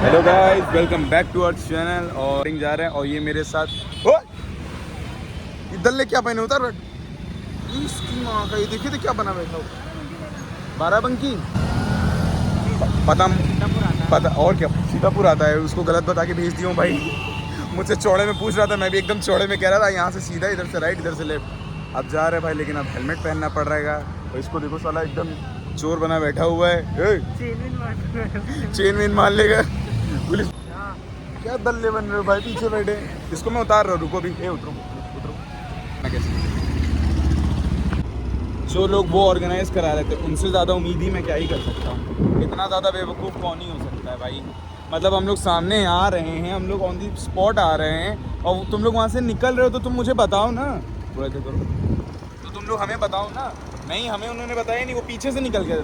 Hello guys, welcome back to our channel. और जा रहे हैं और ये मेरे साथ ये दल्ले क्या पहने उतर इसकी माँ का, ये देखिए तो क्या बना बैठा हो। बाराबंकी पता और क्या सीतापुर आता है, उसको गलत बता के भेज दिया हूँ भाई। मुझसे चौड़े में पूछ रहा था, मैं भी एकदम चौड़े में कह रहा था, यहाँ से सीधा, इधर से राइट, इधर से लेफ्ट। अब जा रहे भाई, लेकिन अब हेलमेट पहनना पड़ रहेगा। और इसको देखो साला एकदम चोर बना बैठा हुआ है, चेन वेन मार लेगा पुलिस। क्या दल्ले बन रहे हो भाई, पीछे बैठे। इसको मैं उतार रहा हूँ, रुको भी। उतरो मैं कैसे। जो लोग वो ऑर्गेनाइज करा रहे थे उनसे ज़्यादा उम्मीद ही मैं क्या ही कर सकता हूँ। इतना ज़्यादा बेवकूफ़ कौन ही हो सकता है भाई। मतलब हम लोग सामने आ रहे हैं, हम लोग ऑन दी स्पॉट आ रहे हैं और तुम लोग वहाँ से निकल रहे हो, तो तुम मुझे बताओ ना। थोड़ा देर करो तो तुम लोग हमें बताओ ना। नहीं, हमें उन्होंने बताया नहीं, वो पीछे से निकल गए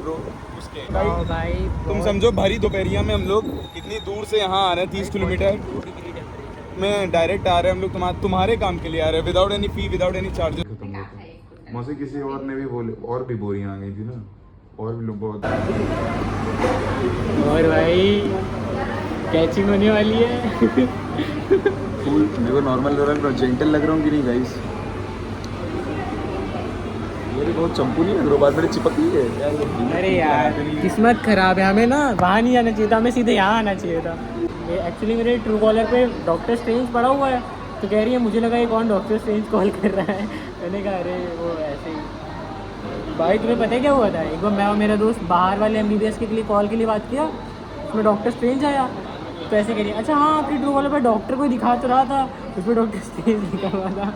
उसके भाई। तुम समझो भरी दोपहरिया में हम लोग इतनी दूर से यहाँ आ रहे हैं, 30 किलोमीटर में डायरेक्ट आ रहे हैं हम लोग। तुम्हारे काम के लिए आ रहे हैं, विदाउट एनी फी, विदाउट एनी चार्जेस। मुझे किसी और ने भी बोले, और भी बोरियां आ गई थी ना, और भी लोग बहुत। और भाई कैचिंग होने वाली है। फुल देखो, नॉर्मल लग रहा है, जेंटल लग रहा हूँ कि नहीं गाइस? ये भी बहुत चंपू नहीं लग रहा, बात मेरे चिपक रही है यार। अरे यार किस्मत खराब है, हमें ना वहाँ नहीं आना चाहिए था, हमें सीधे यहाँ आना चाहिए था। ये एक्चुअली मेरे ट्रू कॉलर पे डॉक्टर स्ट्रेंज पड़ा हुआ है, तो कह रही है मुझे लगा ये कौन डॉक्टर स्ट्रेंज कॉल कर रहा है। मैंने कहा अरे वो ऐसे ही। भाई तुम्हें पता है क्या हुआ था? एक बार मैं और मेरा दोस्त बाहर वाले MBBS के लिए कॉल के लिए बात किया, उसमें डॉक्टर स्ट्रेंज आया। तो ऐसे करिए, अच्छा हाँ आपकी ट्रू कॉलर पर डॉक्टर को दिखा तो रहा था, उसमें डॉक्टर स्ट्रेंज लिखा हुआ था।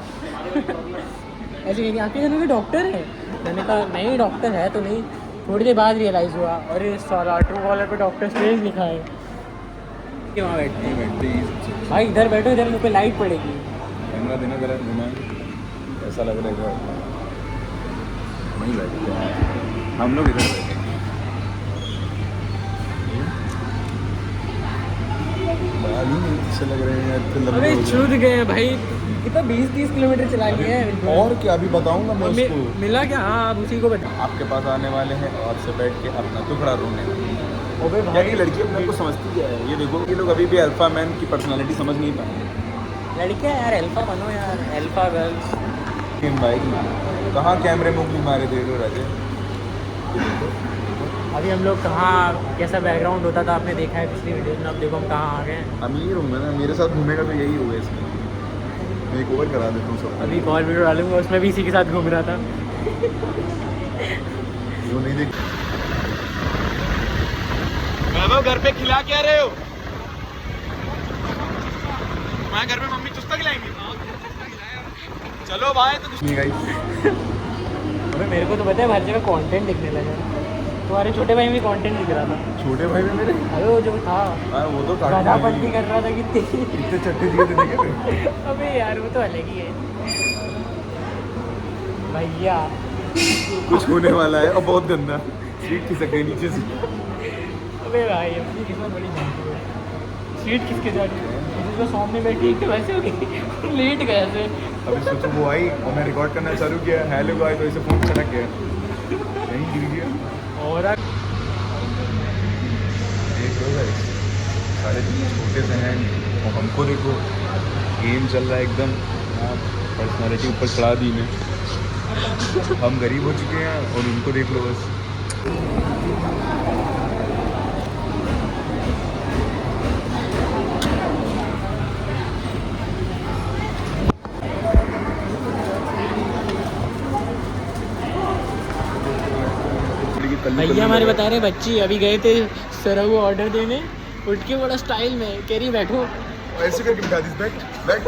ऐसे कहिए आपके घर में भी डॉक्टर है? मैंने कहा नहीं डॉक्टर है तो नहीं। थोड़ी देर बाद रियलाइज़ हुआ, अरे साला ट्रू कॉलर पे डॉक्टर स्ट्रेंज लिखा है। कि वहाँ बैठते भाई, इधर बैठो, इधर मुँह पे लाइट पड़ेगी। कैमरा देना जरा घुमाएं, ऐसा लग रहा है वहीं बैठते हैं हम लोग, इधर बैठे हैं। बाल ही नहीं अच्छे लग रहे हैं, इतने लंबे अबे हो गए। छूट गए भाई, कितना 20-30 किलोमीटर चला लिए हैं। और क्या अभी बताऊंगा मैं उसको। मिला क्या? हाँ आप उसी को बता। आपके पास आने वाले हैं और से बैठ के अपना टुकड़ा रोने वाले हैं। अबे क्या ये लड़की अपने को समझती क्या है? ये देखो, ये लोग अभी भी अल्फा मैन की पर्सनालिटी समझ नहीं पाए। लड़कियाँ यार अल्फा बनो यार, अल्फा गर्ल्स। भाई कहाँ कैमरे में उंगली मारे दे रहे राजे। अभी हम लोग कहाँ, कैसा बैकग्राउंड होता था आपने देखा है पिछली वीडियो में। अब देखो हम कहाँ आ गए हैं। अमीर हूँ मैं ना, मेरे साथ घूमेगा तो यही होगा इसमें। मैं एक ओवर करा देता हूँ सब। अभी एक और वीडियो डालूंगा, उसमें भी इसी के साथ घूम रहा था। वो नहीं देख। वैभव घर पे खिला क्या रहे हो? तुम्हारे घर में मम्मी चुस्ता खिलाएंगी? चलो भाई, तो कुछ नहीं गाइस। अबे मेरे को तो पता है हर जगह कंटेंट दिखने लगा। तुम्हारे छोटे भाई में कंटेंट दिख रहा था। छोटे भाई में मेरे, अबे वो जो था वो तो गधापंती कर रहा था कितनी। इतने चट्टे दिए थे देखे। अबे यार वो तो अलग ही है भैया। कुछ होने वाला है और बहुत गंदा सीट खिसक गई नीचे से। अबे भाई अपनी किस्मत बड़ी झूठी है। सीट किसके जा रही है? जो सामने बैठी है वैसे हो गई, लेट गए ऐसे। अभी सोचो वो आई और मैं रिकॉर्ड करना चालू किया, हेलो को आई तो ऐसे फोन छटक गया, यहीं गिर गया। और देख लो गाइस, सारे छोटे से हैं और हमको देखो गेम चल रहा है एकदम। पर्सनालिटी ऊपर चढ़ा दी ने, हम गरीब हो चुके हैं और उनको देख लो बस। भैया हमारे बता रहे बच्ची अभी गए थे सर को ऑर्डर देने, उठ के बड़ा स्टाइल में कह रही बैठो। ऐसे करके बिठा दी, बैठ बैठ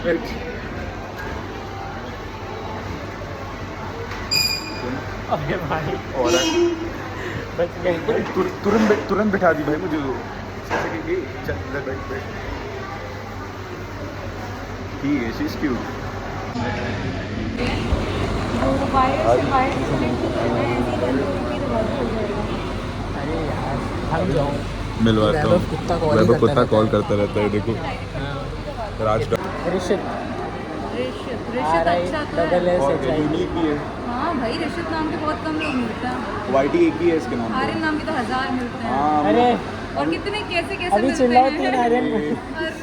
बैठ। अबे भाई और बच गए। तुरंत बिठा दी भाई मुझे तो। ऐसे करके चल इधर बैठ बैठ। ठीक है, शी इज क्यूट। अरे यार हम जाओ मिलवाता हूँ। कुत्ता कुत्ता कॉल करता रहता है, देखो राज का। ऋषित अच्छा तो है। यूनिक भी है। हाँ भाई, ऋषित नाम के बहुत कम लोग मिलते हैं। वाईटी एक ही है इसके नाम पे। आर्यन नाम के तो 1000 मिलते हैं। हाँ अरे और कितने कैसे कैसे अभी मिलते चिल्लाओ हैं। 3 आर्यन अरे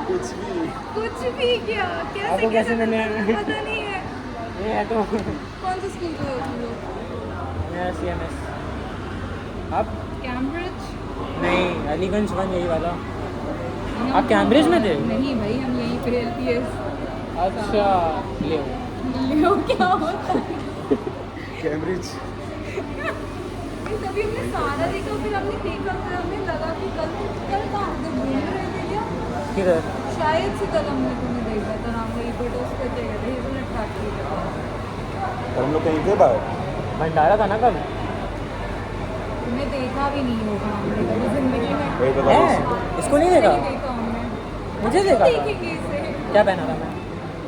कुछ भी क्या कैसे आपको कैसे मिले हैं? पता नहीं है। ये है तो कौन से स्कूल के हो तुम लोग? मेरा CMS। आप कैम्ब्रिज? नहीं, अलीगंज 1 यही वाला। आप कैम्ब्रिज में थे? नहीं भाई, हम यहीं पे LPS। अच्छा, ले लियो क्या होता है? कैम्ब्रिज। तभी हमने सारा देखा, फिर हमने देखा, फिर हमें लगा कि कल कहाँ थे, घूम रहे थे क्या? किधर? शायद से कल हमने तुम्हें देखा था ना, वही बट उस पर जगह थे, ये तो फैक्ट्री था। और हम लोग कहीं थे बाहर। भंडारा था ना कल? तुम्हें देखा भी नहीं होगा हमने कभी जिंदगी में। वही बता रहा है? हूँ। इसको नहीं देखा? नहीं देखा हमने। मुझे देखा था। देखेंगे इसे। क्या पहना था मैं?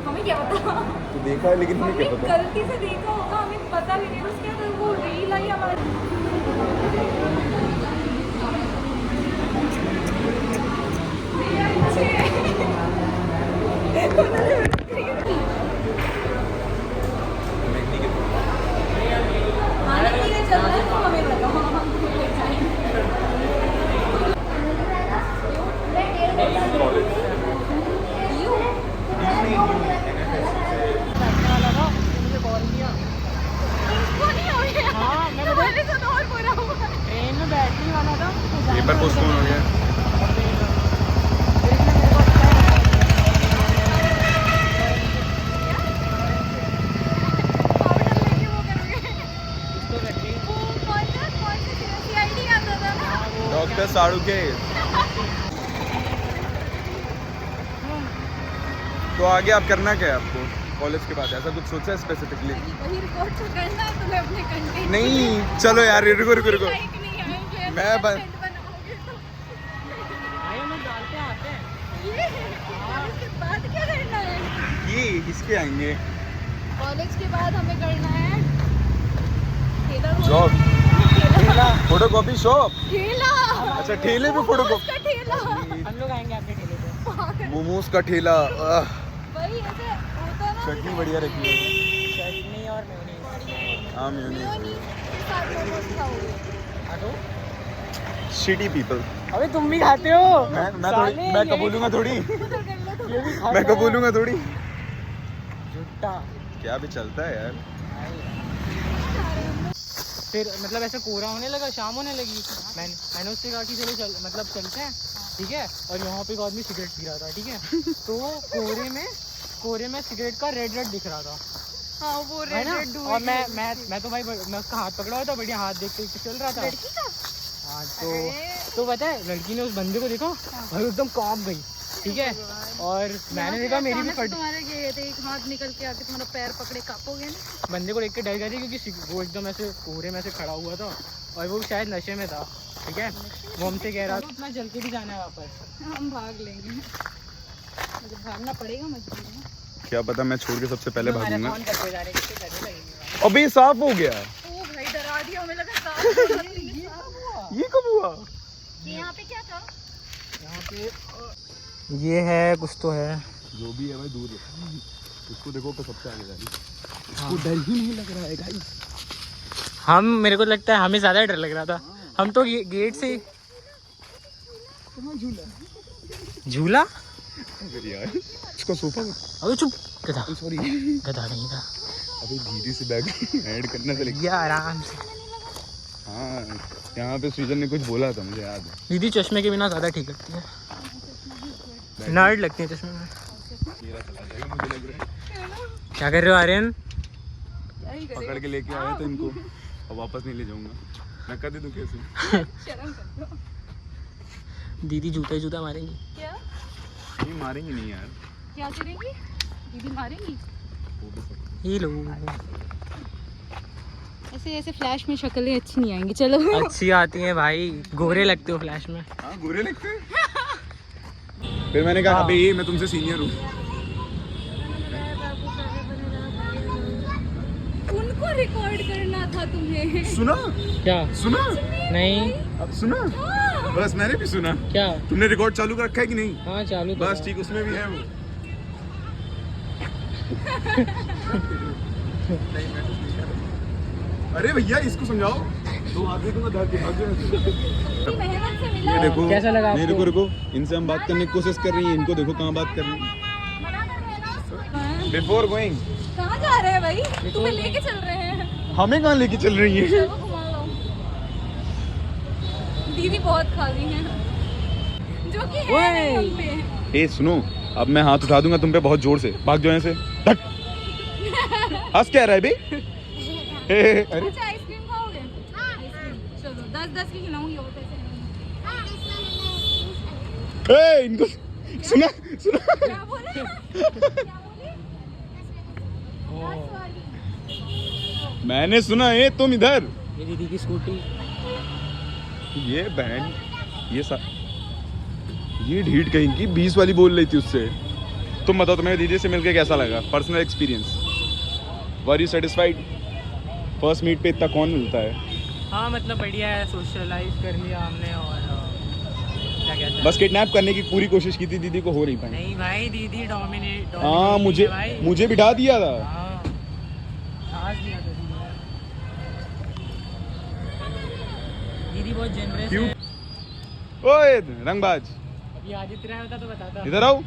हमें क्या पता? तो देखा है लेकिन तुम्हें हमने क्या पता। गलती से देखा होगा, हमें पता भी नहीं। उसके बाद वो रील आई हमारी। खाने पीने चल रहे हैं तो हमें बताओ। हाँ, मैं ट्रेन में बैठने वाला था। पेपर पोस्टपोन हो गया। डॉक्टर साड़ू के। तो आगे आप करना क्या है आपको कॉलेज के बाद? ऐसा कुछ सोचा है स्पेसिफिकली? वही रिकॉर्ड तो करना है तुम्हें अपने कंटेंट। नहीं चलो यार, रुको रुको रुको। लाइक नहीं आए मुझे, मैं ऐसा बस- content बनाओगे तो। भाई हम लोग डालते आते हैं। ये कॉलेज के बाद क्या करना है? ये इसके आएंगे कॉलेज के बाद हमें करना है ठेला जॉब, ठेला फोटो कॉपी शॉप। ठेला। अच्छा ठेले पे फोटो मोमोज का ठेला। हम लोग आएंगे आपके ठेले पे। मोमोज का ठेला। वही ऐसे होता है ना। चटनी बढ़िया रखी है। चटनी और मेयोनीज। हाँ मेयोनीज। मेयोनीज के साथ मोमोज खाओगे। हेलो? Shitty people. अबे तुम भी खाते हो? मैं साले, थोड़ी, मैं यही कबूलूंगा थोड़ी। उधर कर लो तो। ये भी खाता मैं है। कबूलूंगा थोड़ी। झुट्टा। क्या भी चलता है यार। फिर मतलब ऐसे कोहरा होने लगा, शाम होने लगी। मैंने उससे कहा कि चलो चल, मतलब चलते हैं, ठीक है। और यहाँ पे एक आदमी सिगरेट पी रहा था, ठीक है। तो कोहरे में सिगरेट का रेड दिख रहा था, हाँ वो है रेड ना। रेड और मैं तो भाई मैं उसका हाथ पकड़ा हुआ था, बढ़िया हाथ देखते देखते चल रहा था। लड़की का। हाँ अरे। तो पता है लड़की ने उस बंदे को देखा, भाई एकदम कांप गई, ठीक है। और मैंने देखा मेरी भी अचानक से फट, तुम्हारे ये थे, एक हाथ निकल के आके तुम्हारा पैर पकड़े, कांपोगे ना। बंदे को देख के डर गया था क्योंकि वो एकदम ऐसे कोहरे में ऐसे खड़ा हुआ था और वो शायद नशे में था, ठीक है। वो हमसे कह रहा था इतना चल के भी जाना है वापस। हम भाग लेंगे, मुझे भागना पड़ेगा मजबूरी में। क्या पता मैं छोड़ के सबसे पहले भागूंगा। फोन करते जा रहे हैं, किसके करने लगेंगे। अबे साफ हो गया। ओ भाई डरा दिया, हमें लगा साफ हो गया। ये कब हुआ? ये यहाँ पे क्या था? यहाँ पे ये है, कुछ तो है। जो भी है भाई दूर रखो उसको, देखो तो सबसे आगे जा रही है। इसको डर ही नहीं लग रहा है गाइस। मेरे को लगता है हमें ज़्यादा डर लग रहा था। हम तो गेट से झूला। यार इसका सोफा। अबे चुप गधा, सॉरी गधा नहीं था। अभी धीरे से बैग ऐड करना चलेगा। ये आराम से। हाँ यहाँ पे सृजन ने कुछ बोला था, मुझे याद है। दीदी चश्मे के बिना ज़्यादा ठीक लगती है, नर्ड लगती है चश्मे में। क्या कर रहे हो आर्यन? क्या ही पकड़ करेगा, के लेके आया था इनको और वापस नहीं ले जाऊंगा। मैं कर दूं कैसे? शर्म कर दो। दीदी जूता मारेंगी। क्या नहीं मारेंगे नहीं यार। क्या करेंगी? दीदी मारेंगी। ये लो, ऐसे ऐसे फ्लैश में शक्लें अच्छी नहीं आएंगी। चलो अच्छी आती हैं भाई, गोरे लगते हो फ्लैश में। हाँ गोरे लगते हैं। फिर मैंने कहा अबे मैं तुमसे सीनियर हूँ। उनको रिकॉर्ड करना था तुम्हें। सुना? क्या? सुना? नहीं। अब सुना? बस मैंने भी सुना। क्या? तुमने रिकॉर्ड चालू कर रखा है कि नहीं? हाँ चालू तो बस है। ठीक, उसमें भी है वो। अरे भैया इसको समझाओ। दो हाथ दे दूंगा, धर के भाग जाए। मेहनत से देखो, कैसा लगा मेरे आपको? को रुको, इनसे हम बात करने की कोशिश कर रही हैं, इनको देखो कहाँ बात कर रही हैं। बिफोर गोइंग, कहाँ जा रहे हैं भाई? तुम्हें लेके चल रहे हैं। हमें कहाँ लेके चल रही है? चलो घुमा लो। दीदी बहुत खाली हैं, जो कि है नहीं हम पे। ए सुनो, अब मैं हाथ उठा दूंगा तुम पे बहुत जोर से, भाग जाओ यहाँ से। धक। हंस क्या रहा है बे? अरे अच्छा आइसक्रीम खाओगे? आइसक्रीम चलो 10-10 की खिलाऊंगी और पैसे नहीं। ए, इनको सुना सुना। क्या बोले? क्या बोले? 10 वाली। मैंने सुना है तुम इधर। ये दीदी की स्कूटी। ये बहन, ये ढीठ कहीं की 20 वाली बोल रही थी उससे। तुम बताओ तुम्हें दीदी से मिलके कैसा लगा? Personal experience, were you satisfied? First meet पे इतना कौन मिलता है? हाँ मतलब बढ़िया है, सोशलाइज कर लिया हमने और क्या कहते हैं। बस किडनैप करने की पूरी कोशिश की थी, दीदी को हो नहीं पाई। नहीं भाई, दीदी डोमिनेट। हाँ, मुझे बिठा दिया था। हाँ, साथ दिया था दीदी बहुत जेनरस क्यों? है। ओए रंगबाज, अभी आदित्य राय होता तो बताता। इधर आओ।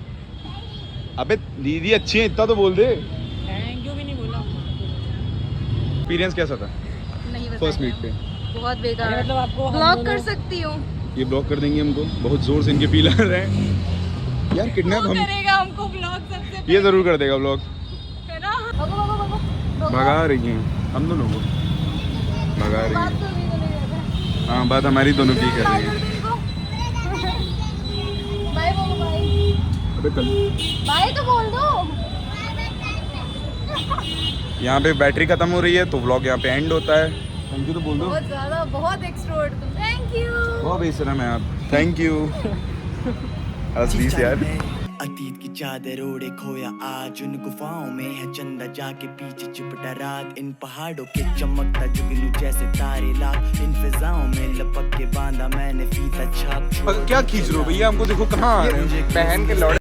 अबे दीदी अच्छी है इतना तो बोल दे। थैंक यू भी नहीं बोला। एक्सपीरियंस कैसा था नहीं बताया। फर्स्ट मीट पे? बहुत बेकार। अरे मतलब आपको हम ब्लॉक दोनों- कर सकती हूँ। ये ब्लॉक कर देंगे हमको, बहुत जोर से इनके पीला रहे हैं यार। किडनैप वो हम, करेगा हमको ब्लॉक सबसे ये जरूर कर देगा ब्लॉक। है ना? भगो भगो भगो भगो। भगा रही हैं हम दोनों को, भगा रही बात हैं। तो नहीं करेगा। हाँ, बात हमारी दोनों की कर रही है। बाय बोलो बाय। अबे कल बाय तो बोल दो। यहाँ पे बैटरी खत्म हो रही है तो व्लॉग यहाँ पे एंड होता है। थैंक यू तो बोल दो। बहुत ज्यादा, बहुत एक्सट्रोवर्ट तुम। Thank you. बहुत बेशरम है आप। Thank you. प्लीज यार। अतीत की चादर ओढ़े खोया आज उन गुफाओं में है चंदा जाके पीछे चिपटा रात इन पहाड़ों के चमकता जुगनू जैसे तारे लाख इन फिजाओं में लपक के बांधा मैंने फीता छाप क्या खींच रहे हो भैया? हमको देखो कहाँ आ रहे हैं? बहन के लौड़े